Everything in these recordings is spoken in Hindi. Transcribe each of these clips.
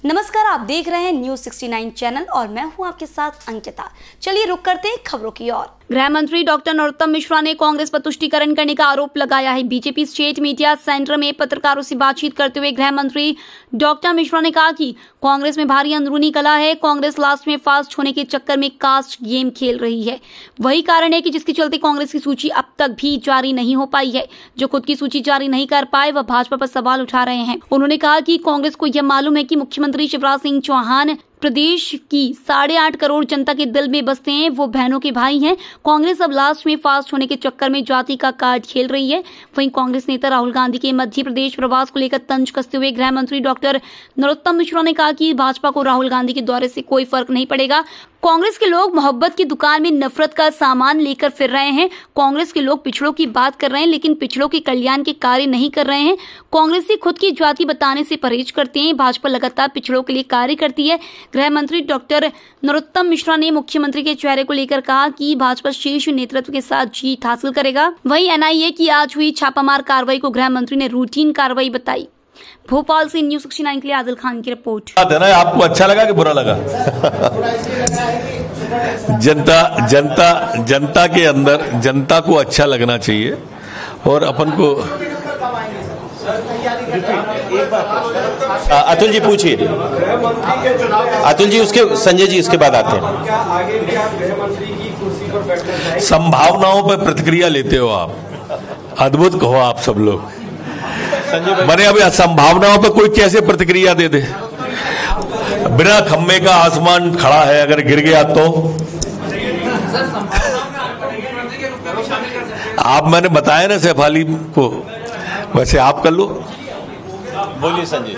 नमस्कार, आप देख रहे हैं न्यूज 69 चैनल और मैं हूं आपके साथ अंकिता। चलिए रुक करते हैं खबरों की ओर। गृह मंत्री डॉक्टर नरोत्तम मिश्रा ने कांग्रेस पर तुष्टीकरण करने का आरोप लगाया है। बीजेपी स्टेट मीडिया सेंटर में पत्रकारों से बातचीत करते हुए गृह मंत्री डॉक्टर मिश्रा ने कहा कि कांग्रेस में भारी अंदरूनी कलह है। कांग्रेस लास्ट में फास्ट होने के चक्कर में कास्ट गेम खेल रही है। वही कारण है कि जिसके चलते कांग्रेस की सूची अब तक भी जारी नहीं हो पाई है। जो खुद की सूची जारी नहीं कर पाए वह भाजपा पर सवाल उठा रहे हैं। उन्होंने कहा कि कांग्रेस को यह मालूम है कि मुख्यमंत्री शिवराज सिंह चौहान प्रदेश की 8.5 करोड़ जनता के दिल में बसते हैं। वो बहनों के भाई हैं। कांग्रेस अब लास्ट में फास्ट होने के चक्कर में जाति का कार्ड खेल रही है। वहीं कांग्रेस नेता राहुल गांधी के मध्य प्रदेश प्रवास को लेकर तंज कसते हुए गृह मंत्री डॉक्टर नरोत्तम मिश्रा ने कहा कि भाजपा को राहुल गांधी के दौरे से कोई फर्क नहीं पड़ेगा। कांग्रेस के लोग मोहब्बत की दुकान में नफरत का सामान लेकर फिर रहे हैं। कांग्रेस के लोग पिछड़ों की बात कर रहे हैं, लेकिन पिछड़ों के कल्याण के कार्य नहीं कर रहे हैं। कांग्रेसी खुद की जाति बताने से परहेज करते हैं। भाजपा लगातार पिछड़ों के लिए कार्य करती है। गृह मंत्री डॉक्टर नरोत्तम मिश्रा ने मुख्यमंत्री के चेहरे को लेकर कहा कि भाजपा शीर्ष नेतृत्व के साथ जीत हासिल करेगा। वहीं एनआईए की आज हुई छापामार कार्रवाई को गृह मंत्री ने रूटीन कार्रवाई बताई। भोपाल से न्यूज 69 के लिए आदिल खान की रिपोर्ट। आपको अच्छा लगा कि बुरा लगा? जनता के अंदर जनता को अच्छा लगना चाहिए और अपन को। अतुल जी पूछिए। अतुल जी उसके संजय जी उसके बाद आते हैं। संभावनाओं पर प्रतिक्रिया लेते हो आप, अद्भुत कहो आप सब लोग। मैंने अभी संभावनाओं पर कोई कैसे प्रतिक्रिया दे दे? बिना खम्भे का आसमान खड़ा है, अगर गिर गया तो आप, मैंने बताया ना सैफ अली को, वैसे आप कर लो। बोलिए संजय।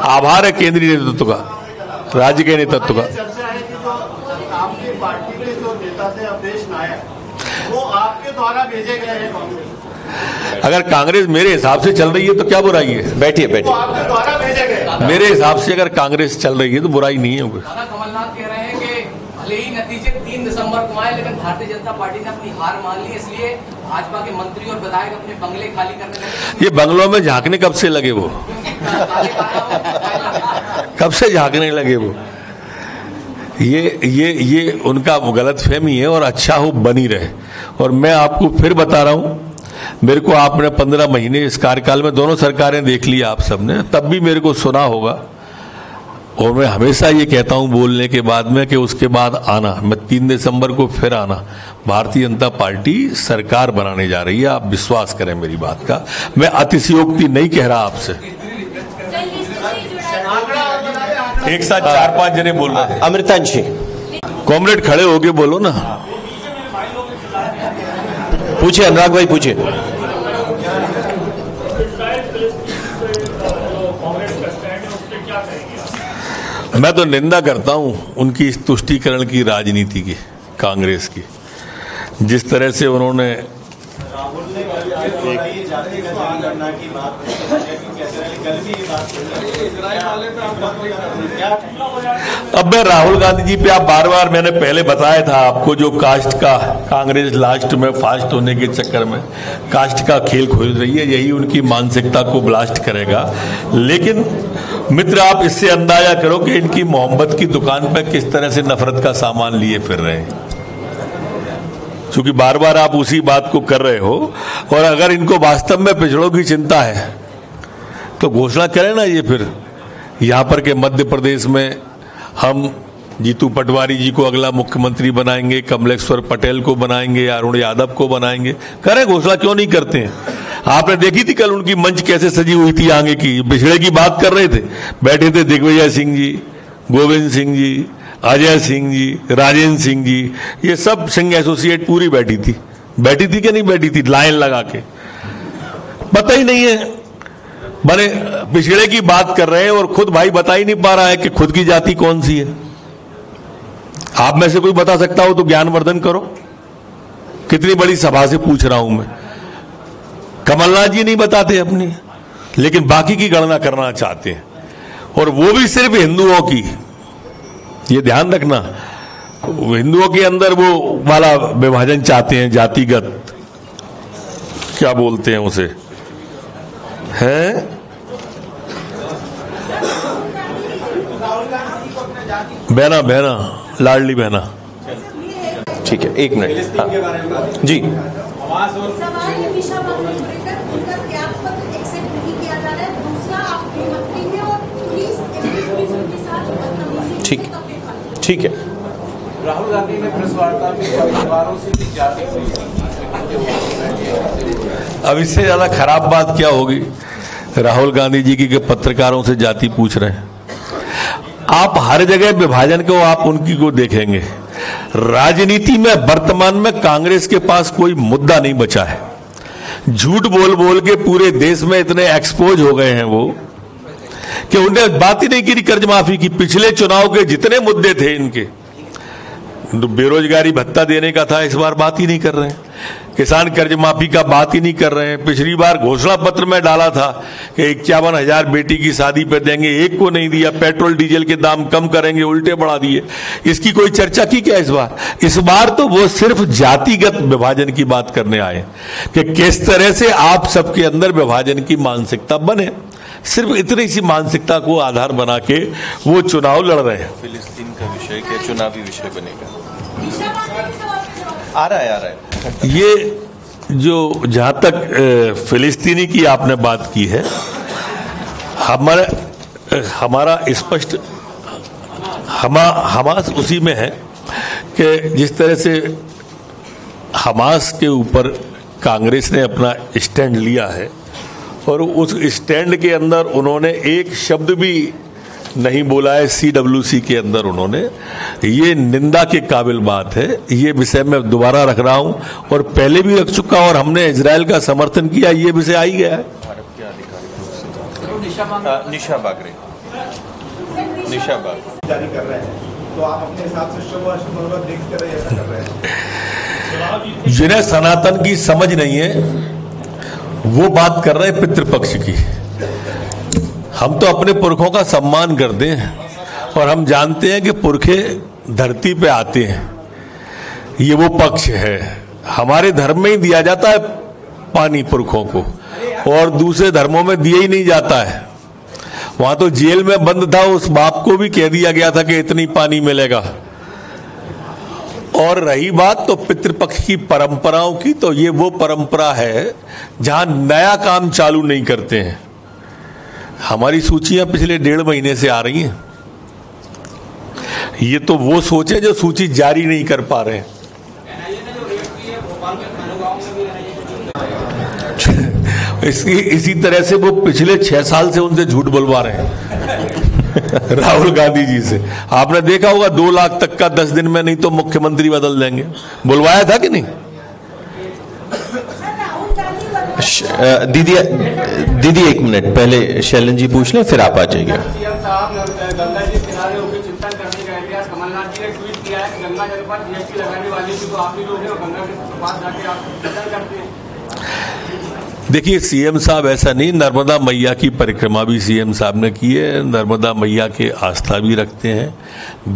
आभार है केंद्रीय नेतृत्व का, राज्य के नेतृत्व का। वो आपके द्वारा भेजे गए हैं कांग्रेस। अगर कांग्रेस मेरे हिसाब से चल रही है तो क्या बुराई है? बैठिए बैठिए। आपके द्वारा भेजे गए। मेरे हिसाब से अगर कांग्रेस चल रही है तो बुराई नहीं है। कमलनाथ कह रहे हैं कि भले ही नतीजे 3 दिसंबर को आए, लेकिन भारतीय जनता पार्टी ने अपनी हार मान ली, इसलिए भाजपा के मंत्री और विधायक अपने बंगले खाली करने लगे। ये बंगलों में झांकने कब से लगे? वो कब से झांकने लगे? वो ये उनका गलतफहमी है और अच्छा हो बनी रहे। और मैं आपको फिर बता रहा हूं, मेरे को आपने 15 महीने इस कार्यकाल में दोनों सरकारें देख ली आप सबने, तब भी मेरे को सुना होगा। और मैं हमेशा ये कहता हूं बोलने के बाद में कि उसके बाद आना, मैं 3 दिसंबर को फिर आना। भारतीय जनता पार्टी सरकार बनाने जा रही है, आप विश्वास करें मेरी बात का। मैं अतिशयोक्ति नहीं कह रहा आपसे। एक साथ 4-5 जने बोल रहे हैं। अमृतांशी कॉमरेड खड़े होके बोलो ना। पूछिए अनुराग भाई, पूछिए। मैं तो निंदा करता हूं उनकी इस तुष्टीकरण की राजनीति की, कांग्रेस की। जिस तरह से उन्होंने अब मैं राहुल गांधी जी पे, आप बार बार, मैंने पहले बताया था आपको, जो कास्ट का कांग्रेस लास्ट में फास्ट होने के चक्कर में कास्ट का खेल खोल रही है, यही उनकी मानसिकता को ब्लास्ट करेगा। लेकिन मित्र, आप इससे अंदाजा करो कि इनकी मोहब्बत की दुकान पर किस तरह से नफरत का सामान लिए फिर रहे हैं। क्योंकि बार बार आप उसी बात को कर रहे हो। और अगर इनको वास्तव में पिछड़ों की चिंता है तो घोषणा करें ना ये फिर, यहां पर के मध्य प्रदेश में हम जीतू पटवारी जी को अगला मुख्यमंत्री बनाएंगे, कमलेश्वर पटेल को बनाएंगे, अरुण यादव को बनाएंगे। करें घोषणा, क्यों नहीं करते हैं? आपने देखी थी कल उनकी मंच कैसे सजी हुई थी आगे की, पिछड़े की बात कर रहे थे। बैठे थे दिग्विजय सिंह जी, गोविंद सिंह जी, अजय सिंह जी, राजेंद्र सिंह जी, ये सब सिंह एसोसिएट पूरी बैठी थी कि नहीं बैठी थी? लाइन लगा के। पता ही नहीं है, बने पिछड़े की बात कर रहे हैं और खुद भाई बता ही नहीं पा रहा है कि खुद की जाति कौन सी है। आप में से कोई बता सकता हो तो ज्ञानवर्धन करो। कितनी बड़ी सभा से पूछ रहा हूं मैं। कमलनाथ जी नहीं बताते अपनी, लेकिन बाकी की गणना करना चाहते हैं, और वो भी सिर्फ हिंदुओं की। ये ध्यान रखना, हिंदुओं के अंदर वो वाला विभाजन चाहते हैं, जातिगत, क्या बोलते हैं उसे, है बहना बहना लाडली बहना। ठीक है, 1 मिनट। हाँ। जी, ठीक ठीक है। राहुल गांधी ने प्रेस वार्ता में परिवारों से भी जाति अब इससे ज्यादा खराब बात क्या होगी राहुल गांधी जी की कि पत्रकारों से जाति पूछ रहे हैं। आप हर जगह विभाजन को आप उनकी को देखेंगे। राजनीति में वर्तमान में कांग्रेस के पास कोई मुद्दा नहीं बचा है। झूठ बोल बोल के पूरे देश में इतने एक्सपोज हो गए हैं वो कि उन्हें बात ही नहीं की कर्ज माफी की। पिछले चुनाव के जितने मुद्दे थे इनके, बेरोजगारी भत्ता देने का था, इस बार बात ही नहीं कर रहे हैं। किसान कर्ज माफी का बात ही नहीं कर रहे हैं। पिछली बार घोषणा पत्र में डाला था कि 51,000 बेटी की शादी पे देंगे, एक को नहीं दिया। पेट्रोल डीजल के दाम कम करेंगे, उल्टे बढ़ा दिए। इसकी कोई चर्चा की क्या इस बार? इस बार तो वो सिर्फ जातिगत विभाजन की बात करने आए कि किस तरह से आप सबके अंदर विभाजन की मानसिकता बने। सिर्फ इतनी सी मानसिकता को आधार बना के वो चुनाव लड़ रहे हैं। फिलिस्तीन का विषय क्या चुनावी विषय बनेगा? आ रहा है। ये जो जहां तक फिलिस्तीनी की आपने बात की है, हमारा स्पष्ट हमास उसी में है कि जिस तरह से हमास के ऊपर कांग्रेस ने अपना स्टैंड लिया है और उस स्टैंड के अंदर उन्होंने एक शब्द भी नहीं बोला है। CWC के अंदर उन्होंने, ये निंदा के काबिल बात है। ये विषय मैं दोबारा रख रहा हूं और पहले भी रख चुका और हमने इजराइल का समर्थन किया। ये विषय आ ही गया है। भारत के अधिकारी निशा बागरे जारी कर रहे हैं, तो आप अपने हिसाब से शुभ देख कर ऐसा कर रहे हैं। जिन्हें सनातन की समझ नहीं है वो बात कर रहे हैं पितृपक्ष की। हम तो अपने पुरखों का सम्मान करते हैं और हम जानते हैं कि पुरखे धरती पे आते हैं, ये वो पक्ष है। हमारे धर्म में ही दिया जाता है पानी पुरखों को, और दूसरे धर्मों में दिया ही नहीं जाता है। वहां तो जेल में बंद था, उस बाप को भी कह दिया गया था कि इतनी पानी मिलेगा। और रही बात तो पितृपक्ष की परंपराओं की, तो ये वो परंपरा है जहां नया काम चालू नहीं करते हैं। हमारी सूचियां पिछले 1.5 महीने से आ रही हैं। ये तो वो सोचे जो सूची जारी नहीं कर पा रहे हैं। इसी तरह से वो पिछले 6 साल से उनसे झूठ बुलवा रहे हैं राहुल गांधी जी से। आपने देखा होगा 2 लाख तक का 10 दिन में नहीं तो मुख्यमंत्री बदल देंगे। बुलवाया था कि नहीं? दीदी 1 मिनट पहले शैलन जी पूछ लें, फिर आप आ जाइए। सीएम साहब गंगा जी किनारे होकर चिंतन करने का इतिहास कमलनाथ जी ने ट्वीट किया है कि गंगा जल पर GST लगाने वाले भी तो आप ही लोग हैं और गंगा के पास जाके आप चिंतन करते हैं। देखिए, सीएम साहब ऐसा नहीं, नर्मदा मैया की परिक्रमा भी सीएम साहब ने की है। नर्मदा मैया के आस्था भी रखते हैं।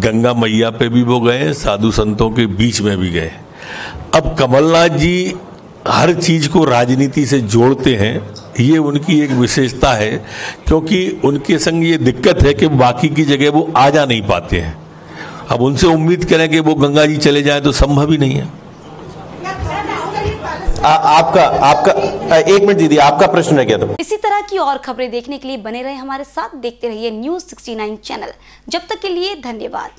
गंगा मैया पे भी वो गए, साधु संतों के बीच में भी गए। अब कमलनाथ जी हर चीज को राजनीति से जोड़ते हैं, ये उनकी एक विशेषता है, क्योंकि उनके संग ये दिक्कत है कि बाकी की जगह वो आ जा नहीं पाते हैं। अब उनसे उम्मीद करें कि वो गंगा जी चले जाएं तो संभव ही नहीं है। आपका 1 मिनट दीदी, आपका प्रश्न है क्या? तो इसी तरह की और खबरें देखने के लिए बने रहे हमारे साथ, देखते रहिए News 69 चैनल। जब तक के लिए धन्यवाद।